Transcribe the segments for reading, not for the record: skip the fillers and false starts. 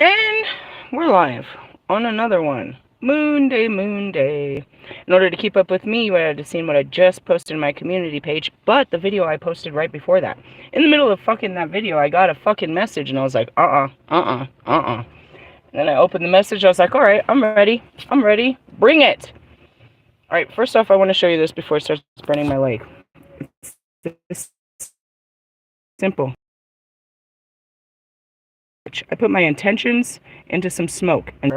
And we're live on another one. Moon day, moon day. In order to keep up with me, you had to see what I just posted in my community page, but the video I posted right before that. In the middle of fucking that video, I got a fucking message, and I was like, And then I opened the message, I was like, alright, I'm ready, bring it! Alright, first off, I want to show you this before it starts burning my leg. It's simple. I put my intentions into some smoke. And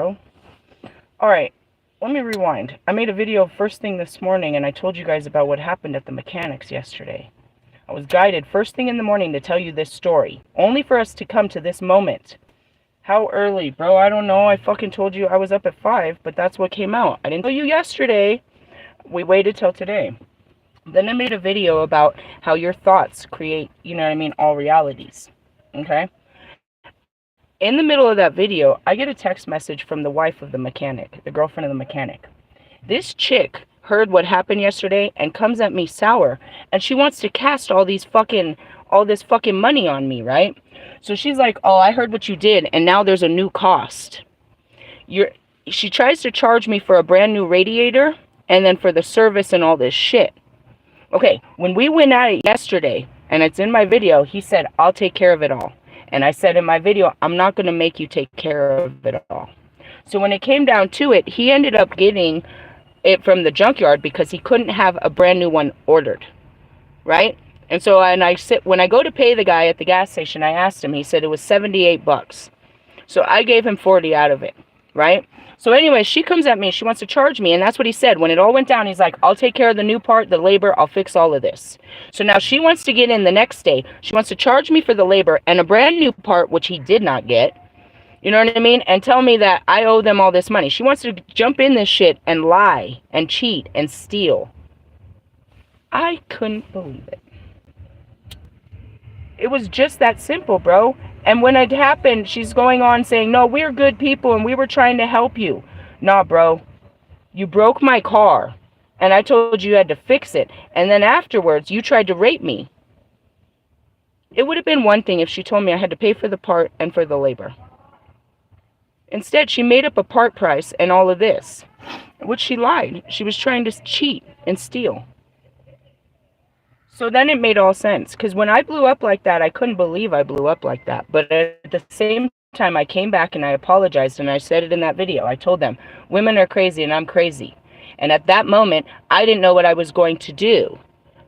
alright, let me rewind. I made a video first thing this morning and I told you guys about what happened at the mechanics yesterday. I was guided first thing in the morning to tell you this story. Only for us to come to this moment. How early, bro? I don't know. I fucking told you I was up at 5, but that's what came out. I didn't tell you yesterday. We waited till today. Then I made a video about how your thoughts create, you know what I mean, all realities. Okay? In the middle of that video, I get a text message from the wife of the mechanic, the girlfriend of the mechanic. This chick heard what happened yesterday and comes at me sour, and she wants to cast all this fucking money on me, right? So she's like, "Oh, I heard what you did, and now there's a new cost." She tries to charge me for a brand new radiator, and then for the service and all this shit. Okay, when we went at it yesterday, and it's in my video, he said, "I'll take care of it all." And I said in my video, I'm not going to make you take care of it all. So when it came down to it, he ended up getting it from the junkyard because he couldn't have a brand new one ordered. Right? And so when I go to pay the guy at the gas station, I asked him, he said it was $78. So I gave him 40 out of it. Right? So anyway, she comes at me. She wants to charge me. And that's what he said. When it all went down, he's like, "I'll take care of the new part, the labor. I'll fix all of this." So now she wants to get in the next day. She wants to charge me for the labor and a brand new part, which he did not get. You know what I mean? And tell me that I owe them all this money. She wants to jump in this shit and lie and cheat and steal. I couldn't believe it. It was just that simple, bro. And when it happened, she's going on saying, "No, we're good people and we were trying to help you." Nah, bro. You broke my car. And I told you you had to fix it. And then afterwards, you tried to rape me. It would have been one thing if she told me I had to pay for the part and for the labor. Instead, she made up a part price and all of this. Which she lied. She was trying to cheat and steal. So then it made all sense. Because when I blew up like that, I couldn't believe I blew up like that. But at the same time, I came back and I apologized. And I said it in that video. I told them, women are crazy and I'm crazy. And at that moment, I didn't know what I was going to do.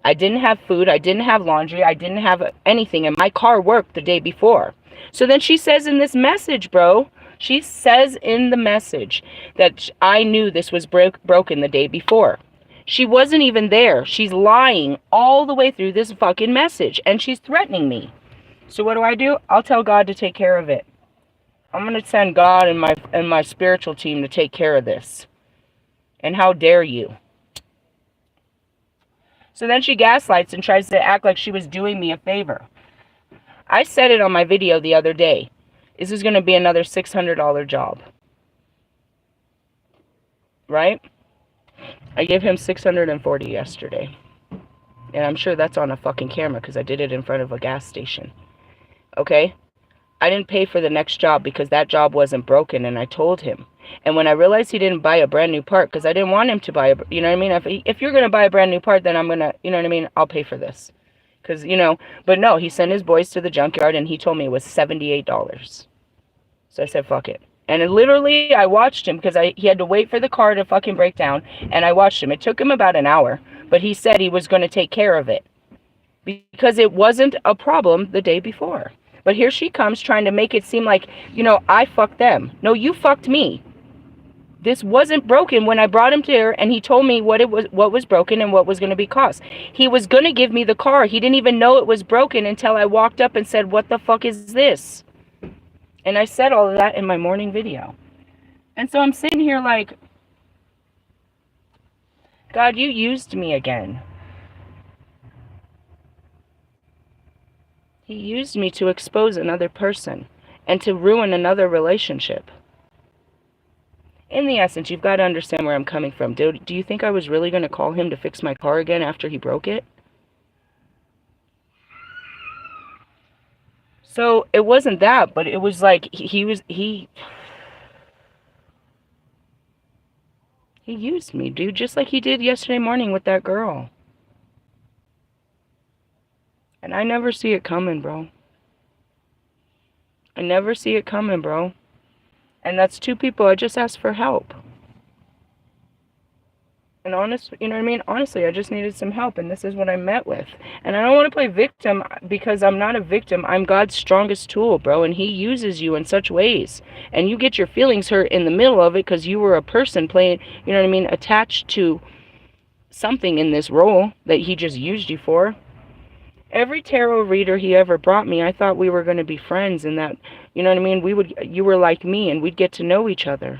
I didn't have food. I didn't have laundry. I didn't have anything. And my car worked the day before. So then she says in this message, bro, she says in the message that I knew this was broken the day before. She wasn't even there. She's lying all the way through this fucking message. And she's threatening me. So what do? I'll tell God to take care of it. I'm going to send God and my spiritual team to take care of this. And how dare you? So then she gaslights and tries to act like she was doing me a favor. I said it on my video the other day. This is going to be another $600 job. Right? I gave him $640 yesterday. And I'm sure that's on a fucking camera because I did it in front of a gas station. Okay? I didn't pay for the next job because that job wasn't broken, and I told him. And when I realized he didn't buy a brand new part, because I didn't want him to buy a, you know what I mean? If you're going to buy a brand new part, then I'm going to, you know what I mean? I'll pay for this. Because, you know, but no, he sent his boys to the junkyard and he told me it was $78. So I said, fuck it. And literally, I watched him because he had to wait for the car to fucking break down. And I watched him. It took him about an hour, but he said he was going to take care of it. Because it wasn't a problem the day before. But here she comes trying to make it seem like, you know, I fucked them. No, you fucked me. This wasn't broken when I brought him to her and he told me what was broken and what was going to be cost. He was going to give me the car. He didn't even know it was broken until I walked up and said, "What the fuck is this?" And I said all of that in my morning video. And so I'm sitting here like, God, you used me again. He used me to expose another person and to ruin another relationship. In the essence, you've got to understand where I'm coming from. Do you think I was really going to call him to fix my car again after he broke it? So it wasn't that, but it was like he used me, dude, just like he did yesterday morning with that girl. And I never see it coming, bro. I never see it coming, bro. And that's two people I just asked for help. And honestly, you know what I mean? Honestly, I just needed some help, and this is what I met with. And I don't want to play victim because I'm not a victim. I'm God's strongest tool, bro, and he uses you in such ways. And you get your feelings hurt in the middle of it because you were a person playing, you know what I mean, attached to something in this role that he just used you for. Every tarot reader he ever brought me, I thought we were going to be friends and that, you know what I mean, you were like me and we'd get to know each other.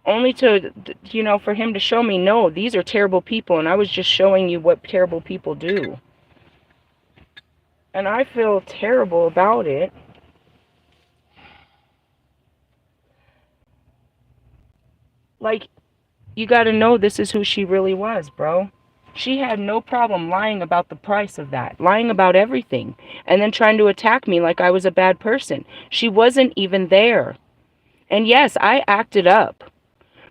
Only to, you know, for him to show me, no, these are terrible people, and I was just showing you what terrible people do. And I feel terrible about it. Like, you gotta know this is who she really was, bro. She had no problem lying about the price of that, lying about everything, and then trying to attack me like I was a bad person. She wasn't even there. And yes, I acted up.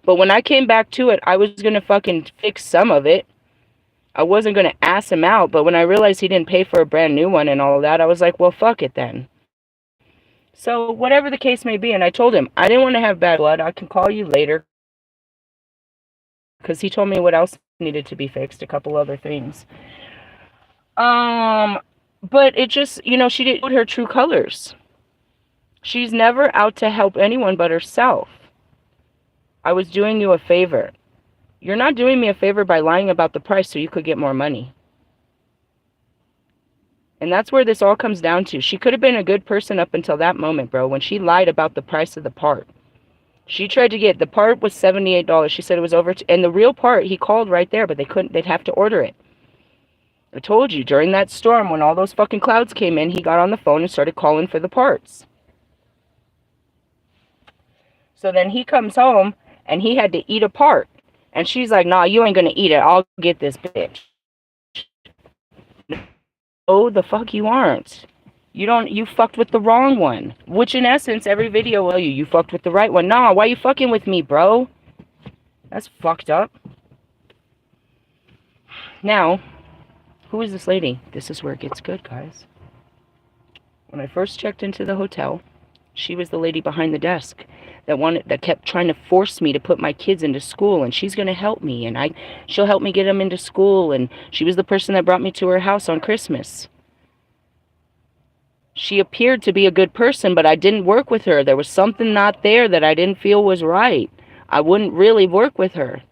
But when I came back to it, I was going to fucking fix some of it. I wasn't going to ass him out, but when I realized he didn't pay for a brand new one and all of that, I was like, well, fuck it then. So whatever the case may be, and I told him, I didn't want to have bad blood. I can call you later. Because he told me what else needed to be fixed, a couple other things. But it just, you know, she didn't put her true colors. She's never out to help anyone but herself. I was doing you a favor. You're not doing me a favor by lying about the price so you could get more money. And that's where this all comes down to. She could have been a good person up until that moment, bro, when she lied about the price of the part. She tried to get, the part was $78. She said it was over, and the real part, he called right there, but they couldn't, they'd have to order it. I told you, during that storm, when all those fucking clouds came in, he got on the phone and started calling for the parts. So then he comes home, and he had to eat a part. And she's like, nah, you ain't gonna eat it. I'll get this bitch. Oh, the fuck you aren't. You fucked with the wrong one. Which in essence, every video will tell you, you fucked with the right one. Nah, why you fucking with me, bro? That's fucked up. Now, who is this lady? This is where it gets good, guys. When I first checked into the hotel, she was the lady behind the desk that kept trying to force me to put my kids into school, and she's going to help me, and she'll help me get them into school, and she was the person that brought me to her house on Christmas. She appeared to be a good person, but I didn't work with her. There was something not there that I didn't feel was right. I wouldn't really work with her.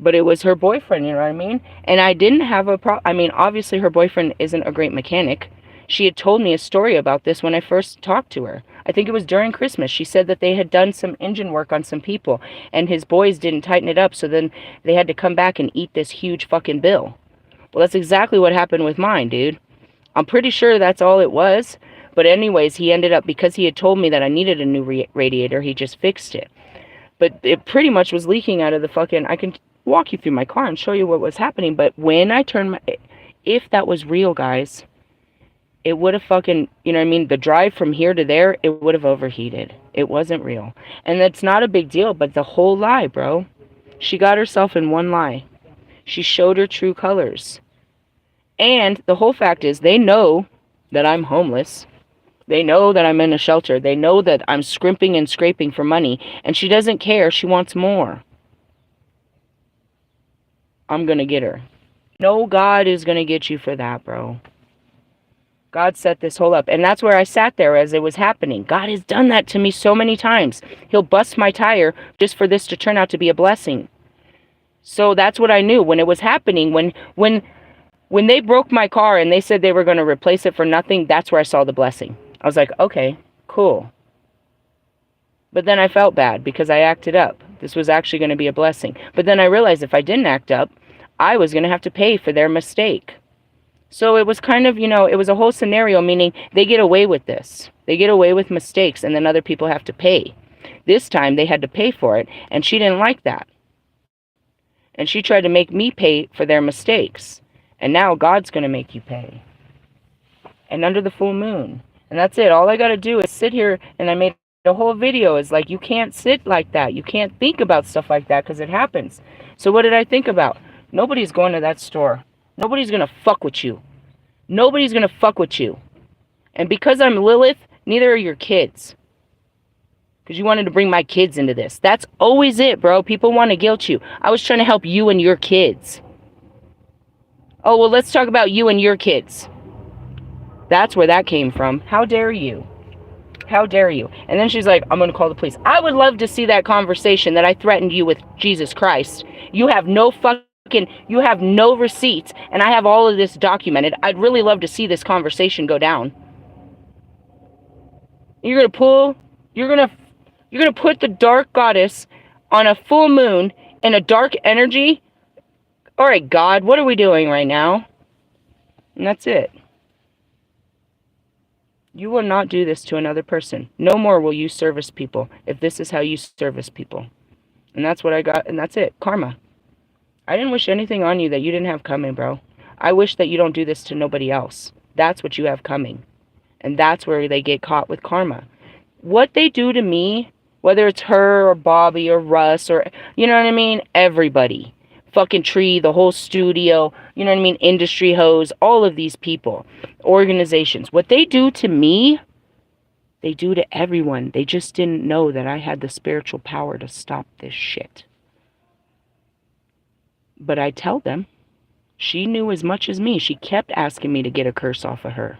But it was her boyfriend, you know what I mean? And I didn't have a problem. I mean, obviously her boyfriend isn't a great mechanic. She had told me a story about this when I first talked to her. I think it was during Christmas. She said that they had done some engine work on some people, and his boys didn't tighten it up, so then they had to come back and eat this huge fucking bill. Well, that's exactly what happened with mine, dude. I'm pretty sure that's all it was. But anyways, he ended up, because he had told me that I needed a new radiator, he just fixed it. But it pretty much was leaking out of the fucking, I can walk you through my car and show you what was happening. But when I turned my, if that was real, guys, it would have fucking, you know what I mean? The drive from here to there, it would have overheated. It wasn't real. And that's not a big deal, but the whole lie, bro. She got herself in one lie. She showed her true colors. And the whole fact is, they know that I'm homeless. They know that I'm in a shelter. They know that I'm scrimping and scraping for money. And she doesn't care. She wants more. I'm going to get her. No, God is going to get you for that, bro. God set this whole up. And that's where I sat there as it was happening. God has done that to me so many times. He'll bust my tire just for this to turn out to be a blessing. So that's what I knew when it was happening. When they broke my car and they said they were going to replace it for nothing, that's where I saw the blessing. I was like, okay, cool. But then I felt bad because I acted up. This was actually going to be a blessing. But then I realized if I didn't act up, I was going to have to pay for their mistake. So it was kind of, you know, it was a whole scenario, meaning they get away with this. They get away with mistakes, and then other people have to pay. This time they had to pay for it, and she didn't like that. And she tried to make me pay for their mistakes. And now God's going to make you pay. And under the full moon, And that's it. All I got to do is sit here, and I made a whole video. Is like, you can't sit like that. You can't think about stuff like that because it happens. So what did I think about? Nobody's going to that store. Nobody's going to fuck with you. Nobody's going to fuck with you. And because I'm Lilith, neither are your kids. Because you wanted to bring my kids into this. That's always it, bro. People want to guilt you. I was trying to help you and your kids. Oh, well, let's talk about you and your kids. That's where that came from. How dare you? How dare you? And then she's like, I'm going to call the police. I would love to see that conversation that I threatened you with Jesus Christ. You have no you have no receipts, and I have all of this documented. I'd really love to see this conversation go down. You're going to put the dark goddess on a full moon in a dark energy? All right, God, what are we doing right now? And that's it. You will not do this to another person. No more will you service people if this is how you service people. And that's what I got, and that's it. Karma. I didn't wish anything on you that you didn't have coming, bro. I wish that you don't do this to nobody else. That's what you have coming. And that's where they get caught with karma. What they do to me, whether it's her or Bobby or Russ or, you know what I mean? Everybody. Fucking Tree, the whole studio, you know what I mean? Industry hoes, all of these people, organizations. What they do to me, they do to everyone. They just didn't know that I had the spiritual power to stop this shit. But I tell them, she knew as much as me. She kept asking me to get a curse off of her.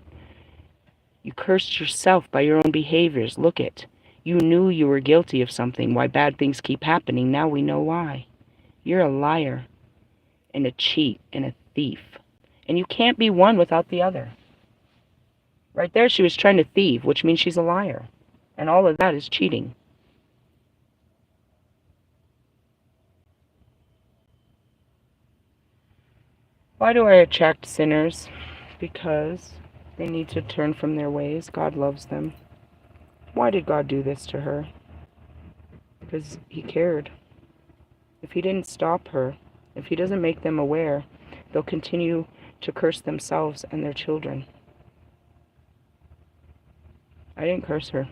You cursed yourself by your own behaviors. Look it. You knew you were guilty of something. Why bad things keep happening. Now we know why. You're a liar and a cheat and a thief. And you can't be one without the other. Right there, she was trying to thieve, which means she's a liar. And all of that is cheating. Why do I attract sinners? Because they need to turn from their ways. God loves them. Why did God do this to her? Because he cared. If he didn't stop her, if he doesn't make them aware, they'll continue to curse themselves and their children. I didn't curse her.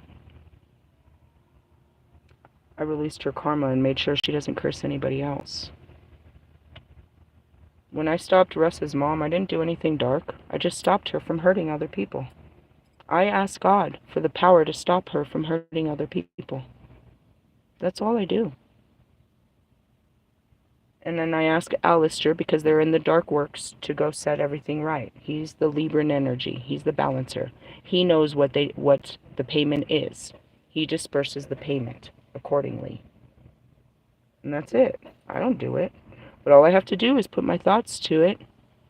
I released her karma and made sure she doesn't curse anybody else. When I stopped Russ's mom, I didn't do anything dark. I just stopped her from hurting other people. I asked God for the power to stop her from hurting other people. That's all I do. And then I ask Alistair, because they're in the dark works, to go set everything right. He's the Libran energy. He's the balancer. He knows what the payment is. He disperses the payment accordingly. And that's it. I don't do it. But all I have to do is put my thoughts to it.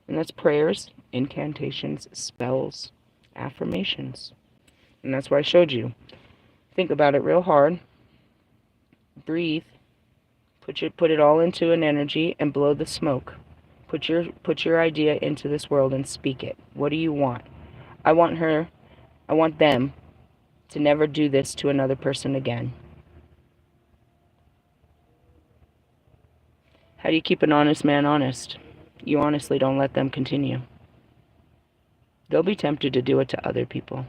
And that's prayers, incantations, spells, affirmations. And that's what I showed you. Think about it real hard. Breathe. Put it all into an energy and blow the smoke. Put your idea into this world and speak it. What do you want? I want them to never do this to another person again. How do you keep an honest man honest? You honestly don't let them continue. They'll be tempted to do it to other people.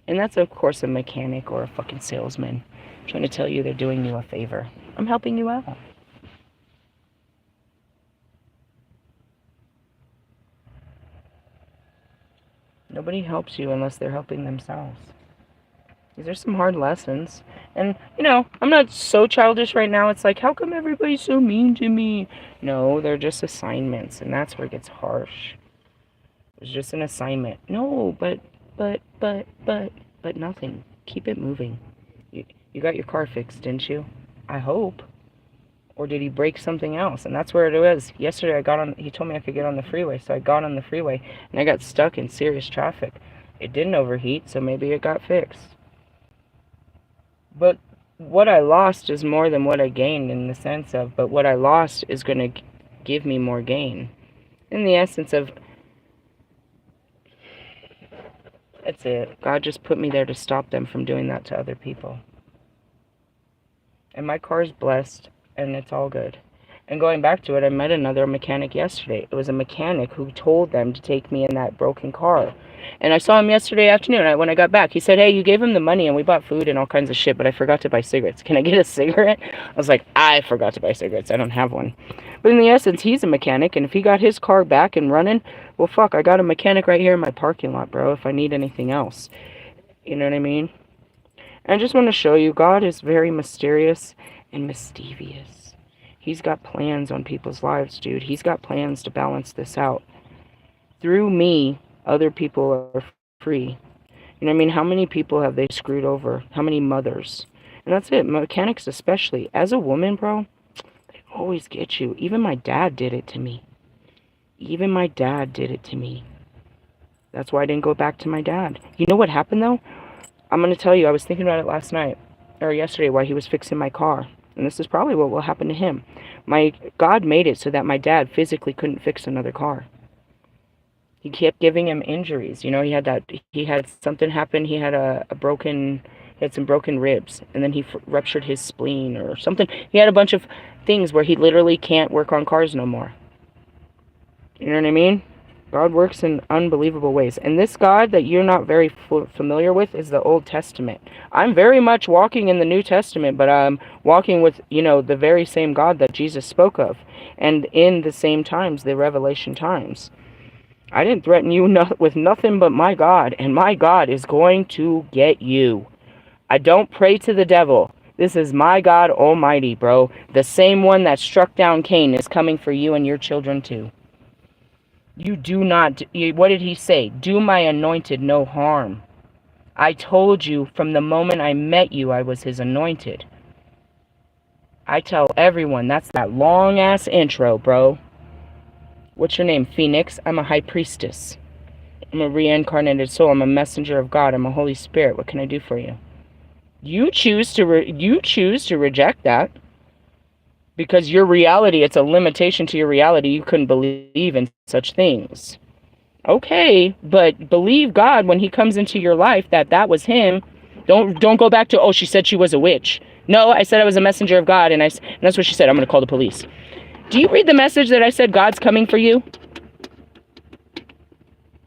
And that's, of course, a mechanic or a fucking salesman trying to tell you they're doing you a favor. I'm helping you out. Nobody helps you unless they're helping themselves. These are some hard lessons. And, you know, I'm not so childish right now. It's like, how come everybody's so mean to me? No, they're just assignments, and that's where it gets harsh. It's just an assignment. No, but nothing. Keep it moving. You got your car fixed, didn't you? I hope. Or did he break something else? And that's where it was. Yesterday he told me I could get on the freeway, so I got on the freeway, and I got stuck in serious traffic. It didn't overheat, so maybe it got fixed. But what I lost is more than what I gained, in the sense of, but what I lost is going to give me more gain. In the essence of, that's it. God just put me there to stop them from doing that to other people. And my car's blessed, and it's all good. And going back to it, I met another mechanic yesterday. It was a mechanic who told them to take me in that broken car. And I saw him yesterday afternoon. When I got back, he said, hey, you gave him the money and we bought food and all kinds of shit, but I forgot to buy cigarettes. Can I get a cigarette? I was like, I forgot to buy cigarettes. I don't have one. But in the essence, he's a mechanic, and if he got his car back and running, well, fuck, I got a mechanic right here in my parking lot, bro, if I need anything else. You know what I mean? And I just want to show you, God is very mysterious and mischievous. He's got plans on people's lives, dude. He's got plans to balance this out. Through me, other people are free. You know what I mean? How many people have they screwed over? How many mothers? And that's it. Mechanics especially. As a woman, bro, they always get you. Even my dad did it to me. Even my dad did it to me. That's why I didn't go back to my dad. You know what happened, though? I'm going to tell you, I was thinking about it last night, or yesterday, while he was fixing my car. And this is probably what will happen to him. God made it so that my dad physically couldn't fix another car. He kept giving him injuries. You know, he had something happen. He had he had some broken ribs. And then he ruptured his spleen or something. He had a bunch of things where he literally can't work on cars no more. You know what I mean? God works in unbelievable ways. And this God that you're not very familiar with is the Old Testament. I'm very much walking in the New Testament, but I'm walking with, you know, the very same God that Jesus spoke of. And in the same times, the Revelation times. I didn't threaten you with nothing but my God. And my God is going to get you. I don't pray to the devil. This is my God Almighty, bro. The same one that struck down Cain is coming for you and your children too. You do not, what did he say? Do my anointed no harm. I told you from the moment I met you, I was his anointed. I tell everyone, that's that long-ass intro, bro. What's your name? Phoenix? I'm a high priestess. I'm a reincarnated soul. I'm a messenger of God. I'm a Holy Spirit. What can I do for you? You choose to reject that. Because your reality, it's a limitation to your reality. You couldn't believe in such things. Okay, but believe God when he comes into your life that was him. Don't go back to, oh, she said she was a witch. No, I said I was a messenger of God, and that's what she said. I'm going to call the police. Do you read the message that I said God's coming for you?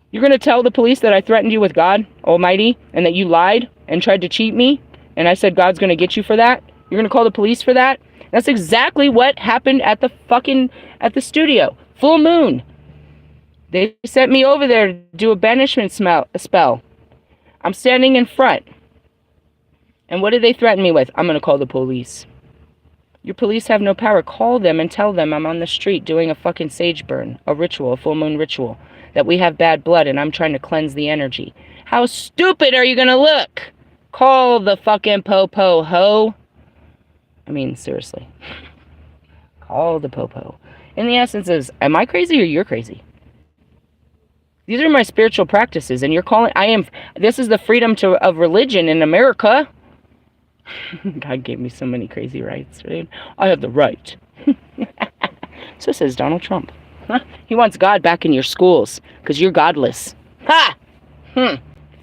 You're going to tell the police that I threatened you with God Almighty and that you lied and tried to cheat me, and I said God's going to get you for that? You're going to call the police for that? That's exactly what happened at the studio. Full moon. They sent me over there to do a banishment spell. I'm standing in front. And what did they threaten me with? I'm going to call the police. Your police have no power. Call them and tell them I'm on the street doing a fucking sage burn. A ritual, a full moon ritual. That we have bad blood and I'm trying to cleanse the energy. How stupid are you going to look? Call the fucking po-po, ho. I mean, seriously. Call the po-po. And the essence is, am I crazy or you're crazy? These are my spiritual practices, and you're calling, this is the freedom of religion in America. God gave me so many crazy rights, dude. I have the right. So says Donald Trump. Huh? He wants God back in your schools, because you're godless. Ha!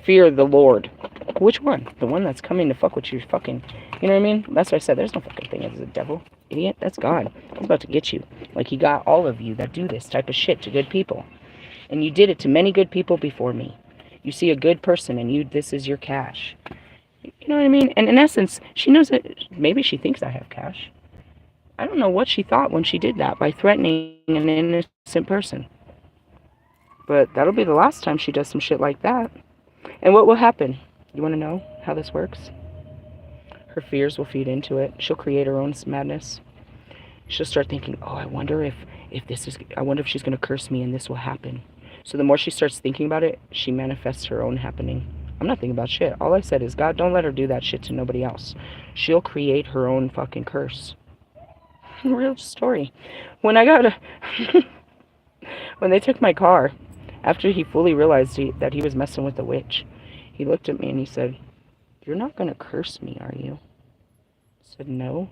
Fear the Lord. Which one? The one that's coming to fuck with you fucking... You know what I mean? That's what I said. There's no fucking thing as a devil. Idiot. That's God. He's about to get you. Like he got all of you that do this type of shit to good people. And you did it to many good people before me. You see a good person and this is your cash. You know what I mean? And in essence, she knows that maybe she thinks I have cash. I don't know what she thought when she did that by threatening an innocent person. But that'll be the last time she does some shit like that. And what will happen? You want to know how this works? Her fears will feed into it. She'll create her own madness. She'll start thinking, oh, I wonder if she's going to curse me and this will happen. So the more she starts thinking about it, she manifests her own happening. I'm not thinking about shit. All I said is, God, don't let her do that shit to nobody else. She'll create her own fucking curse. Real story. When they took my car, after he fully realized that he was messing with the witch, he looked at me and he said, you're not going to curse me, are you? I said, no.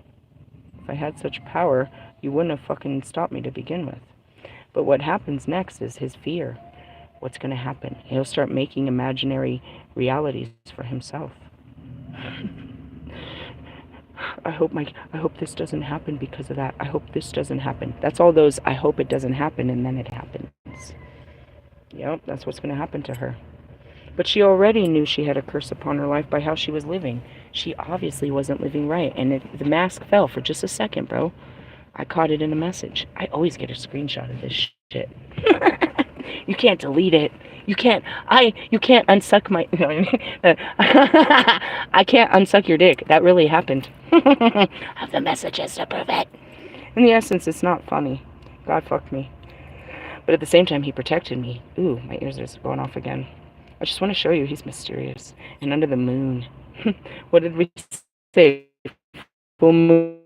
If I had such power, you wouldn't have fucking stopped me to begin with. But what happens next is his fear. What's going to happen? He'll start making imaginary realities for himself. I hope this doesn't happen because of that. I hope this doesn't happen. That's all those, I hope it doesn't happen, and then it happens. Yep, that's what's going to happen to her. But she already knew she had a curse upon her life by how she was living. She obviously wasn't living right, and the mask fell for just a second, bro. I caught it in a message. I always get a screenshot of this shit. You can't delete it. You can't unsuck my, I can't unsuck your dick. That really happened. I have the messages to prove it. In the essence, it's not funny. God fucked me. But at the same time, he protected me. Ooh, my ears are going off again. I just want to show you he's mysterious. And under the moon. What did we say? Full moon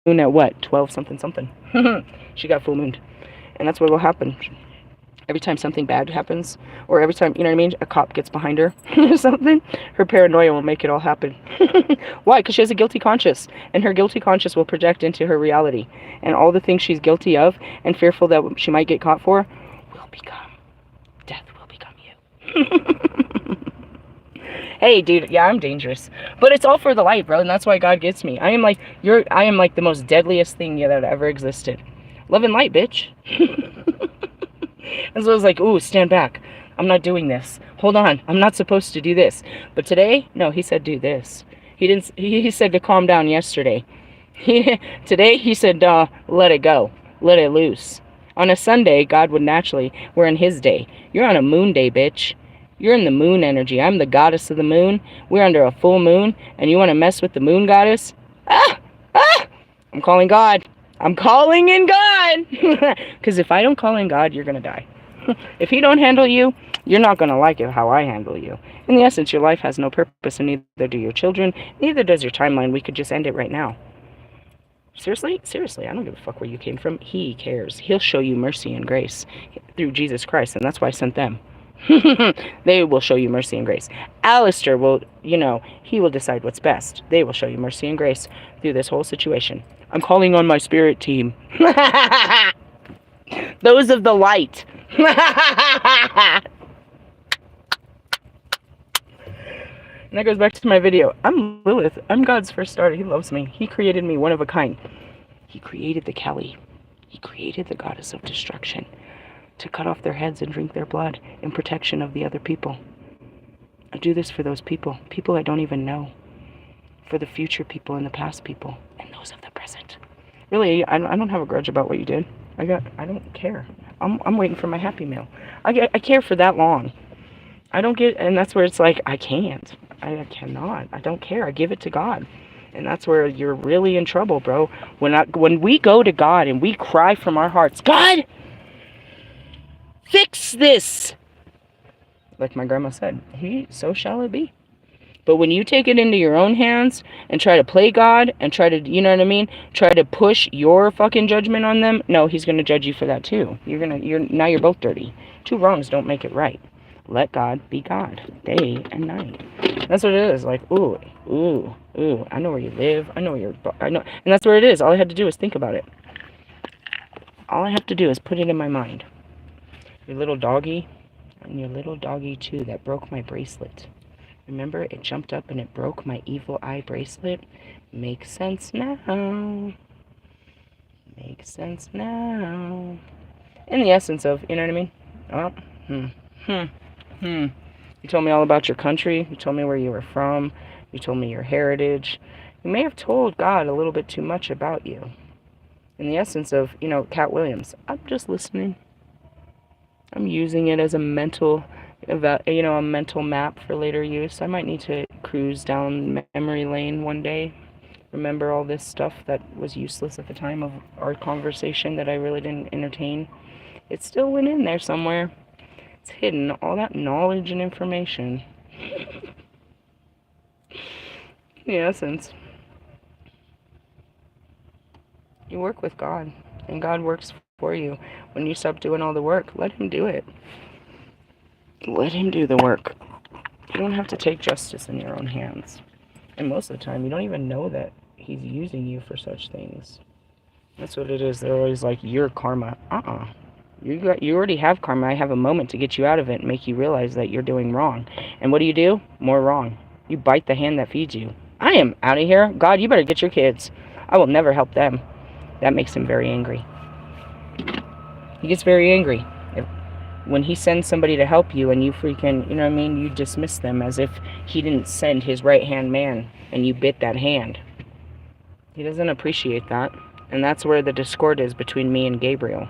at what? 12 something something. She got full mooned. And that's what will happen. Every time something bad happens, or every time, you know what I mean, a cop gets behind her or something, her paranoia will make it all happen. Why? Because she has a guilty conscience, and her guilty conscience will project into her reality. And all the things she's guilty of and fearful that she might get caught for will become, death will become you. Hey, dude, yeah, I'm dangerous. But it's all for the light, bro, and that's why God gets me. I am like the most deadliest thing that ever existed. Love and light, bitch. And so I was like, ooh, stand back. I'm not doing this. Hold on. I'm not supposed to do this. But today, no, he said do this. He said to calm down yesterday. Today, he said, let it go. Let it loose. On a Sunday, God would naturally, we're in his day. You're on a moon day, bitch. You're in the moon energy. I'm the goddess of the moon. We're under a full moon, and you want to mess with the moon goddess? I'm calling God. I'm calling in God. Because if I don't call in God, you're going to die. If he don't handle you, you're not going to like it how I handle you. In the essence, your life has no purpose, and neither do your children. Neither does your timeline. We could just end it right now. Seriously? Seriously, I don't give a fuck where you came from. He cares. He'll show you mercy and grace through Jesus Christ, and that's why I sent them. They will show you mercy and grace. Alistair will, he will decide what's best. They will show you mercy and grace through this whole situation. I'm calling on my spirit team. Those of the light. And that goes back to my video. I'm Lilith. I'm God's first starter. He loves me. He created me one of a kind. He created the Kelly. He created the goddess of destruction to cut off their heads and drink their blood in protection of the other people. I do this for those people. People I don't even know. For the future people and the past people. And those of the present. Really, I don't have a grudge about what you did. I don't care. I'm waiting for my happy meal. I care for that long. I don't get, and that's where it's like, I can't. I cannot. I don't care. I give it to God. And that's where you're really in trouble, bro. When we go to God and we cry from our hearts, God, fix this. Like my grandma said, so shall it be. But when you take it into your own hands and try to play God and try to, you know what I mean? Try to push your fucking judgment on them. No, he's going to judge you for that too. Now you're both dirty. Two wrongs don't make it right. Let God be God, day and night. That's what it is. Like, ooh, I know where you live. I know. And that's where it is. All I had to do is think about it. All I have to do is put it in my mind. Your little doggy, and your little doggy too, that broke my bracelet. Remember, it jumped up and it broke my evil eye bracelet. Makes sense now. Makes sense now. In the essence of, you know what I mean? You told me all about your country. You told me where you were from. You told me your heritage. You may have told God a little bit too much about you. In the essence of, Cat Williams, I'm just listening. I'm using it as a mental, a mental map for later use. I might need to cruise down memory lane one day. Remember all this stuff that was useless at the time of our conversation that I really didn't entertain. It still went in there somewhere. It's hidden, all that knowledge and information. In the essence, you work with God, and God works for you. When you stop doing all the work, let him do it. Let him do the work. You don't have to take justice in your own hands. And most of the time, you don't even know that he's using you for such things. That's what it is. They're always like, your karma. You already have karma. I have a moment to get you out of it and make you realize that you're doing wrong. And what do? More wrong. You bite the hand that feeds you. I am out of here. God, you better get your kids. I will never help them. That makes him very angry. He gets very angry when he sends somebody to help you and you freaking, you know what I mean, you dismiss them as if he didn't send his right-hand man and you bit that hand. He doesn't appreciate that. And that's where the discord is between me and Gabriel.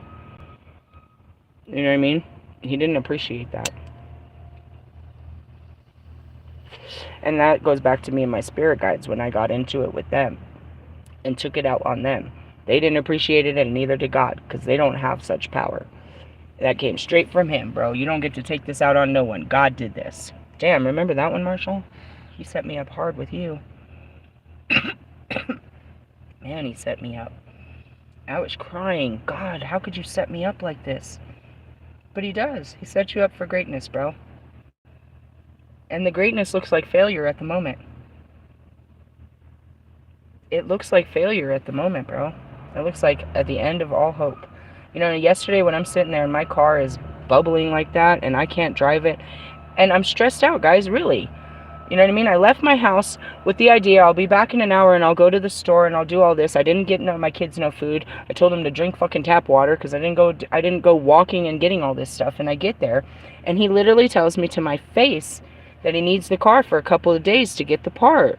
You know what I mean? He didn't appreciate that. And that goes back to me and my spirit guides when I got into it with them and took it out on them. They didn't appreciate it, and neither did God, because they don't have such power. That came straight from him, bro. You don't get to take this out on no one. God did this. Damn, remember that one, Marshall? He set me up hard with you. Man, he set me up. I was crying. God, how could you set me up like this? But he does. He set you up for greatness, bro. And the greatness looks like failure at the moment. It looks like failure at the moment, bro. It looks like at the end of all hope. You know, yesterday when I'm sitting there and my car is bubbling like that and I can't drive it, and I'm stressed out, guys, really. You know what I mean? I left my house with the idea I'll be back in an hour and I'll go to the store and I'll do all this. I didn't get my kids no food. I told them to drink fucking tap water because I didn't go walking and getting all this stuff. And I get there and he literally tells me to my face that he needs the car for a couple of days to get the part.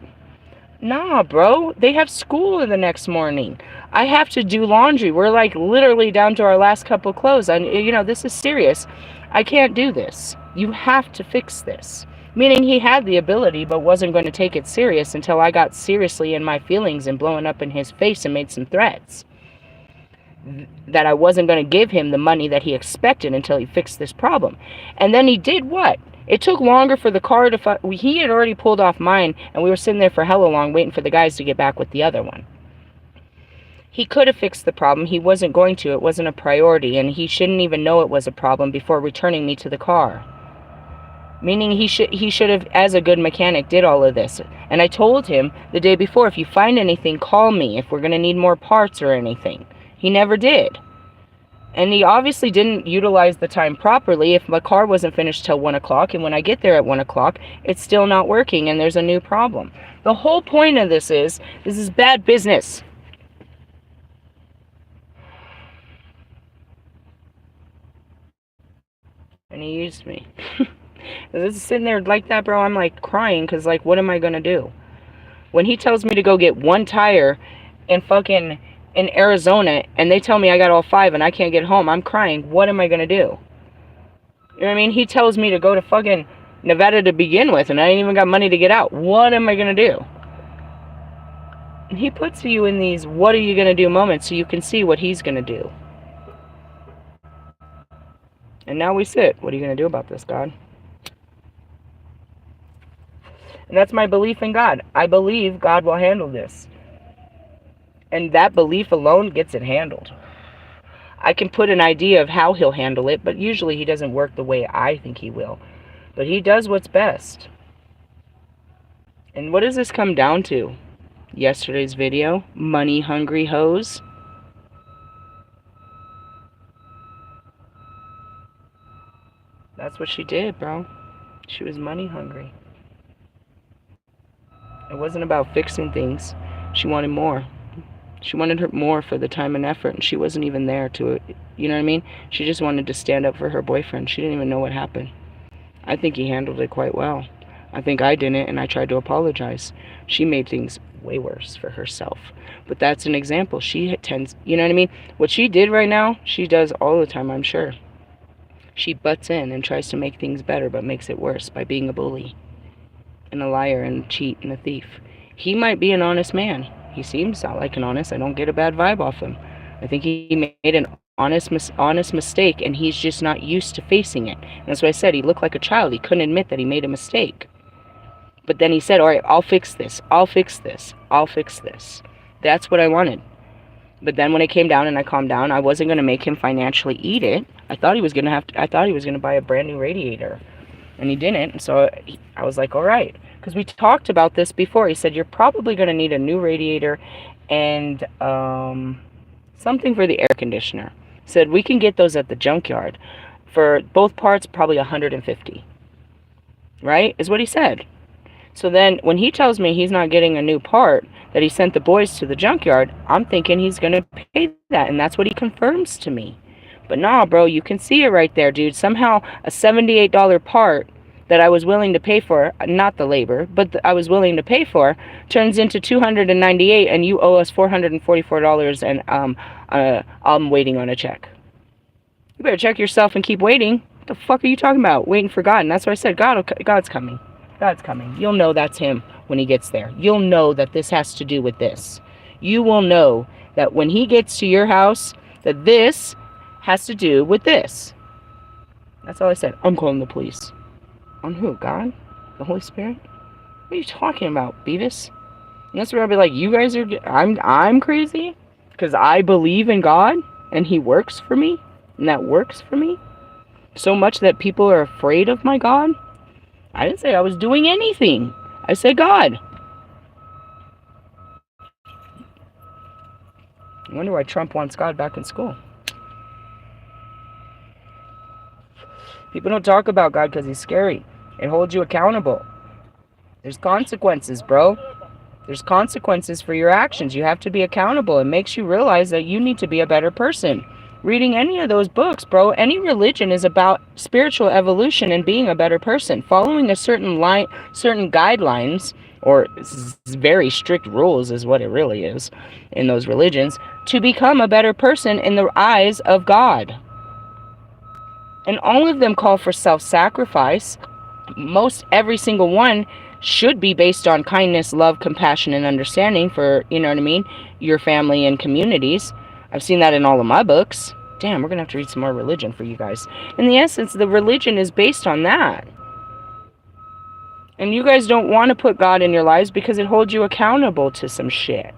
Nah, bro. They have school the next morning. I have to do laundry. We're like literally down to our last couple clothes. And you know, this is serious. I can't do this. You have to fix this. Meaning he had the ability but wasn't going to take it serious until I got seriously in my feelings and blowing up in his face and made some threats. That I wasn't going to give him the money that he expected until he fixed this problem. And then he did what? It took longer for the car to... He had already pulled off mine and we were sitting there for hella long waiting for the guys to get back with the other one. He could have fixed the problem. He wasn't going to. It wasn't a priority and he shouldn't even know it was a problem before returning me to the car. Meaning he should have, as a good mechanic, did all of this. And I told him the day before, if you find anything, call me if we're going to need more parts or anything. He never did. And he obviously didn't utilize the time properly if my car wasn't finished till 1 o'clock. And when I get there at 1 o'clock, it's still not working and there's a new problem. The whole point of this is bad business. And he used me. This is sitting there like that, bro. I'm like crying because, like, what am I going to do? When he tells me to go get one tire in Arizona and they tell me I got all 5 and I can't get home, I'm crying. What am I going to do? You know what I mean? He tells me to go to fucking Nevada to begin with and I ain't even got money to get out. What am I going to do? And he puts you in these what are you going to do moments so you can see what he's going to do. And now we sit. What are you going to do about this, God? And that's my belief in God. I believe God will handle this. And that belief alone gets it handled. I can put an idea of how he'll handle it, but usually he doesn't work the way I think he will. But he does what's best. And what does this come down to? Yesterday's video, money hungry hoes. That's what she did, bro. She was money hungry. It wasn't about fixing things. She wanted more. She wanted her more for the time and effort, and she wasn't even there to it. You know what I mean? She just wanted to stand up for her boyfriend. She didn't even know what happened. I think he handled it quite well. I think I didn't, and I tried to apologize. She made things way worse for herself. But that's an example. She tends, you know what I mean? What she did right now, she does all the time, I'm sure. She butts in and tries to make things better, but makes it worse by being a bully. And a liar and cheat and a thief. He might be an honest man. He seems like an honest. I don't get a bad vibe off him. I think he made an honest mistake and he's just not used to facing it. And that's what I said. He looked like a child. He couldn't admit that he made a mistake. But then he said, all right, I'll fix this. I'll fix this. I'll fix this. That's what I wanted. But then when it came down and I calmed down, I wasn't going to make him financially eat it. I thought he was going to buy a brand new radiator. And he didn't, so I was like, all right. Because we talked about this before. He said, you're probably going to need a new radiator and something for the air conditioner. He said, we can get those at the junkyard. For both parts, probably $150. Right? Is what he said. So then when he tells me he's not getting a new part, that he sent the boys to the junkyard, I'm thinking he's going to pay that, and that's what he confirms to me. But nah, bro, you can see it right there, dude. Somehow a $78 part that I was willing to pay for, not the labor, but I was willing to pay for, turns into $298, and you owe us $444, and I'm waiting on a check. You better check yourself and keep waiting. What the fuck are you talking about? Waiting for God. And that's what I said. God's coming. God's coming. You'll know that's him when he gets there. You'll know that this has to do with this. You will know that when he gets to your house, that this has to do with this. That's all I said. I'm calling the police. On who? God? The Holy Spirit? What are you talking about, Beavis? And that's where I'll be like, you guys are... I'm crazy? Because I believe in God, and he works for me, and that works for me? So much that people are afraid of my God? I didn't say I was doing anything. I said God. I wonder why Trump wants God back in school. People don't talk about God because he's scary. It holds you accountable. There's consequences, bro. There's consequences for your actions. You have to be accountable. It makes you realize that you need to be a better person. Reading any of those books, bro, any religion is about spiritual evolution and being a better person. Following a certain guidelines, or very strict rules is what it really is in those religions, to become a better person in the eyes of God. And all of them call for self-sacrifice. Most every single one should be based on kindness, love, compassion, and understanding for, you know what I mean, your family and communities. I've seen that in all of my books. Damn, we're going to have to read some more religion for you guys. In the essence, the religion is based on that. And you guys don't want to put God in your lives because it holds you accountable to some shit.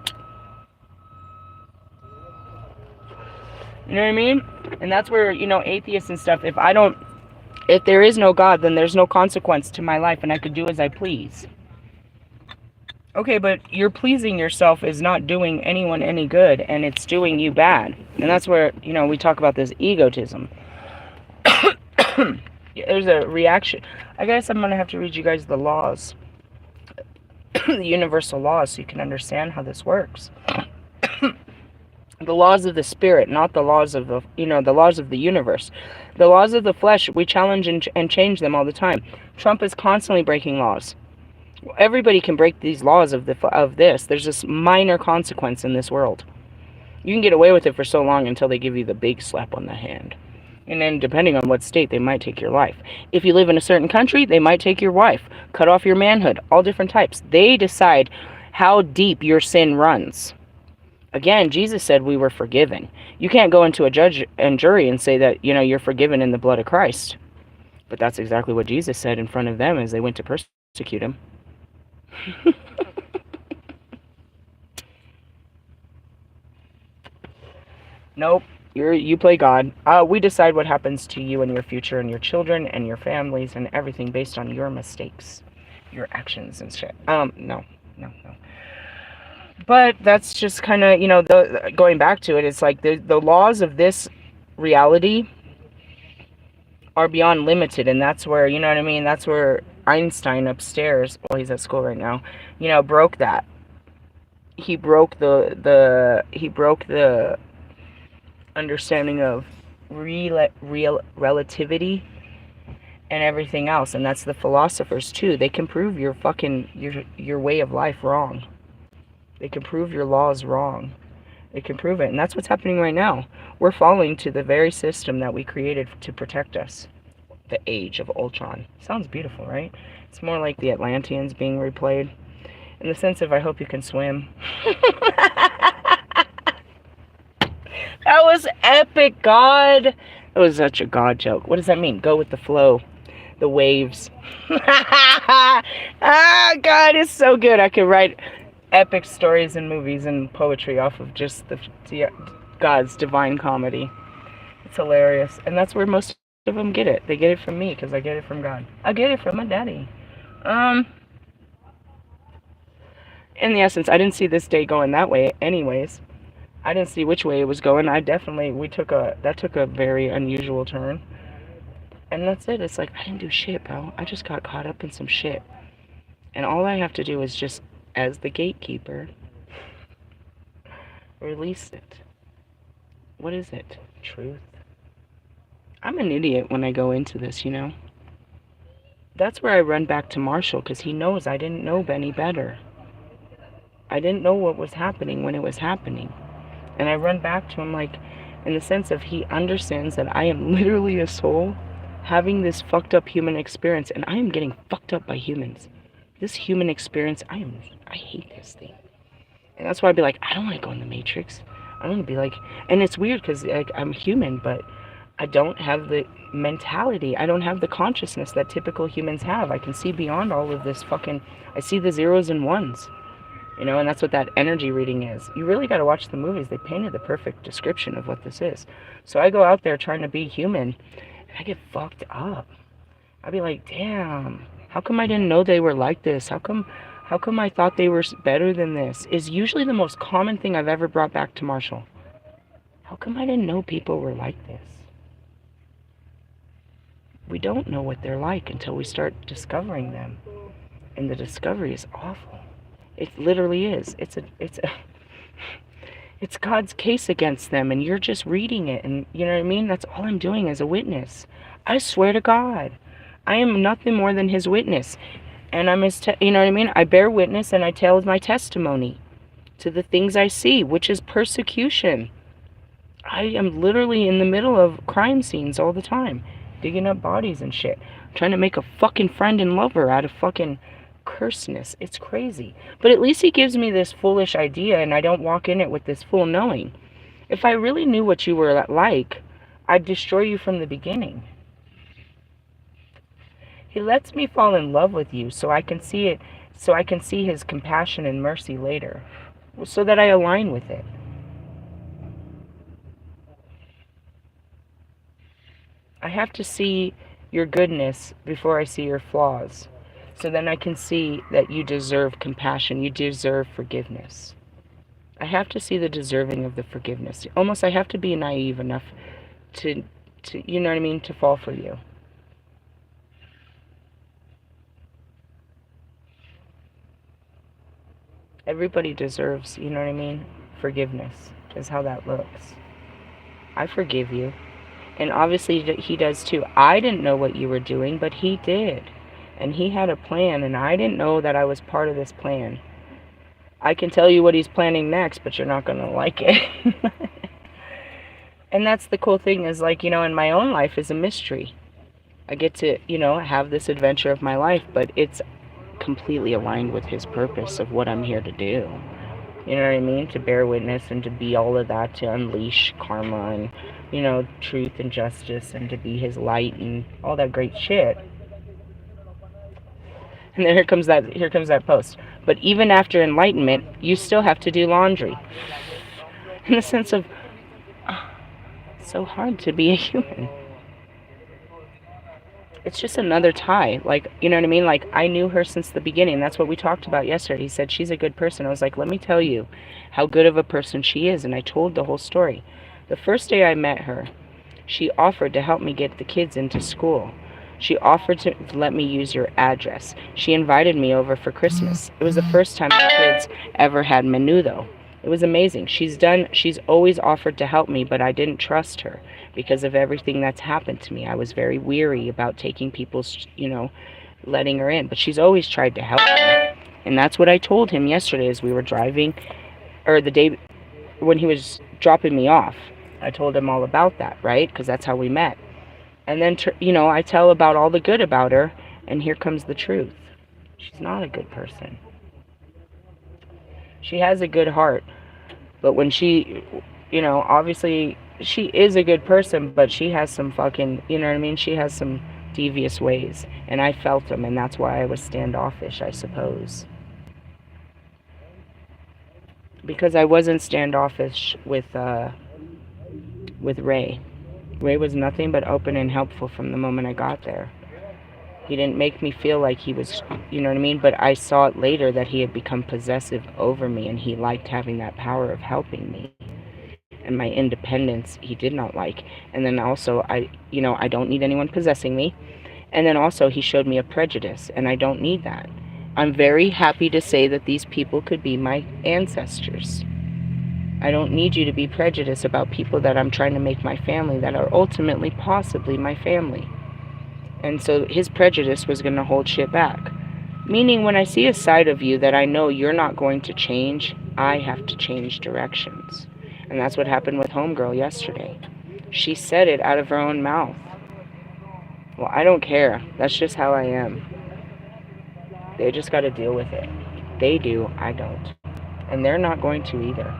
You know what I mean? And that's where, you know, atheists and stuff, if there is no God, then there's no consequence to my life and I could do as I please. Okay, but you're pleasing yourself is not doing anyone any good, and it's doing you bad. And that's where, you know, we talk about this egotism. There's a reaction. I guess I'm going to have to read you guys the laws. The universal laws, so you can understand how this works. The laws of the spirit, not the laws of the, you know, the laws of the universe. The laws of the flesh, we challenge and change them all the time. Trump is constantly breaking laws. Everybody can break these laws of this. There's this minor consequence in this world. You can get away with it for so long until they give you the big slap on the hand. And then depending on what state, they might take your life. If you live in a certain country, they might take your wife, cut off your manhood, all different types. They decide how deep your sin runs. Again, Jesus said we were forgiven. You can't go into a judge and jury and say that, you know, you're forgiven in the blood of Christ. But that's exactly what Jesus said in front of them as they went to persecute him. Nope, you play God. We decide what happens to you and your future and your children and your families and everything based on your mistakes, your actions and shit. No. But that's just kind of, you know, going back to it, it's like the laws of this reality are beyond limited, and that's where, you know what I mean, that's where Einstein upstairs, well, he's at school right now, you know, broke that. He broke the understanding of real relativity and everything else, and that's the philosophers too. They can prove your fucking your way of life wrong. They can prove your laws wrong. They can prove it, and that's what's happening right now. We're falling to the very system that we created to protect us. The age of Ultron. Sounds beautiful, right? It's more like the Atlanteans being replayed. In the sense of, I hope you can swim. That was epic, God. It was such a God joke. What does that mean? Go with the flow. The waves. Ah, God, it's so good. I could write epic stories and movies and poetry off of just God's divine comedy. It's hilarious. And that's where most of them get it. They get it from me because I get it from God. I get it from my daddy. In the essence, I didn't see this day going that way anyways. I didn't see which way it was going. That took a very unusual turn. And that's it. It's like, I didn't do shit, bro. I just got caught up in some shit. And all I have to do is just, as the gatekeeper, release it. What is it? Truth? I'm an idiot when I go into this, you know? That's where I run back to Marshall, because he knows I didn't know Benny better. I didn't know what was happening when it was happening. And I run back to him, like, in the sense of he understands that I am literally a soul having this fucked up human experience, and I am getting fucked up by humans. This human experience, I hate this thing. And that's why I'd be like, I don't want to go in the Matrix. I don't want to be like, and it's weird because like, I'm human, but I don't have the mentality. I don't have the consciousness that typical humans have. I can see beyond all of this fucking, I see the zeros and ones. You know, and that's what that energy reading is. You really got to watch the movies. They painted the perfect description of what this is. So I go out there trying to be human, and I get fucked up. I'd be like, damn, how come I didn't know they were like this? How come I thought they were better than this? Is usually the most common thing I've ever brought back to Marshall. How come I didn't know people were like this? We don't know what they're like until we start discovering them. And the discovery is awful. It literally is. It's God's case against them, and you're just reading it, and you know what I mean? That's all I'm doing as a witness. I swear to God, I am nothing more than his witness, and I'm his, you know what I mean? I bear witness, and I tell my testimony to the things I see, which is persecution. I am literally in the middle of crime scenes all the time, digging up bodies and shit, trying to make a fucking friend and lover out of fucking curseness. It's crazy. But at least he gives me this foolish idea, and I don't walk in it with this full knowing. If I really knew what you were like, I'd destroy you from the beginning. He lets me fall in love with you so I can see it, so I can see his compassion and mercy later, so that I align with it. I have to see your goodness before I see your flaws. So then I can see that you deserve compassion, you deserve forgiveness. I have to see the deserving of the forgiveness. Almost I have to be naive enough to you know what I mean, to fall for you. Everybody deserves, you know what I mean, forgiveness is how that looks. I forgive you. And obviously he does too. I didn't know what you were doing, but he did. And he had a plan, and I didn't know that I was part of this plan. I can tell you what he's planning next, but you're not going to like it. And that's the cool thing is, like, you know, in my own life is a mystery. I get to, you know, have this adventure of my life, but it's completely aligned with his purpose of what I'm here to do. You know what I mean? To bear witness and to be all of that, to unleash karma and, you know, truth and justice, and to be his light and all that great shit. And then here comes that post. But even after enlightenment, you still have to do laundry. In the sense of, it's so hard to be a human. It's just another tie. Like, you know what I mean? Like, I knew her since the beginning. That's what we talked about yesterday. He said, she's a good person. I was like, let me tell you how good of a person she is. And I told the whole story. The first day I met her, she offered to help me get the kids into school. She offered to let me use your address. She invited me over for Christmas. It was the first time my kids ever had menudo. It was amazing. She's always offered to help me, but I didn't trust her because of everything that's happened to me. I was very weary about taking people's, you know, letting her in. But she's always tried to help me. And that's what I told him yesterday as we were driving, or the day when he was dropping me off. I told him all about that, right? Because that's how we met. And then, you know, I tell about all the good about her, and here comes the truth. She's not a good person. She has a good heart, but when she, you know, obviously she is a good person, but she has some fucking, you know what I mean? She has some devious ways, and I felt them, and that's why I was standoffish, I suppose. Because I wasn't standoffish with Ray. Ray was nothing but open and helpful from the moment I got there. He didn't make me feel like he was, you know what I mean? But I saw it later that he had become possessive over me, and he liked having that power of helping me. And my independence, he did not like. And then also, I don't need anyone possessing me. And then also, he showed me a prejudice, and I don't need that. I'm very happy to say that these people could be my ancestors. I don't need you to be prejudiced about people that I'm trying to make my family, that are ultimately possibly my family. And so his prejudice was going to hold shit back. Meaning, when I see a side of you that I know you're not going to change, I have to change directions. And that's what happened with Homegirl yesterday. She said it out of her own mouth. Well, I don't care. That's just how I am. They just got to deal with it. They do, I don't. And they're not going to either.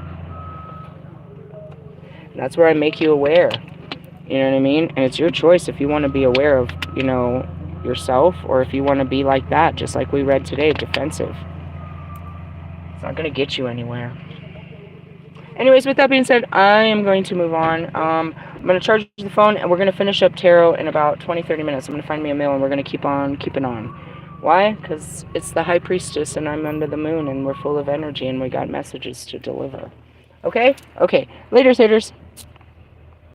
And that's where I make you aware. You know what I mean? And it's your choice if you want to be aware of, you know, yourself, or if you want to be like that, just like we read today, defensive. It's not going to get you anywhere. Anyways, with that being said, I am going to move on. I'm going to charge the phone, and we're going to finish up tarot in about 20-30 minutes. I'm going to find me a meal, and we're going to keep on keeping on. Why? Because it's the High Priestess, and I'm under the moon, and we're full of energy, and we got messages to deliver. Okay? Okay. Later, haters.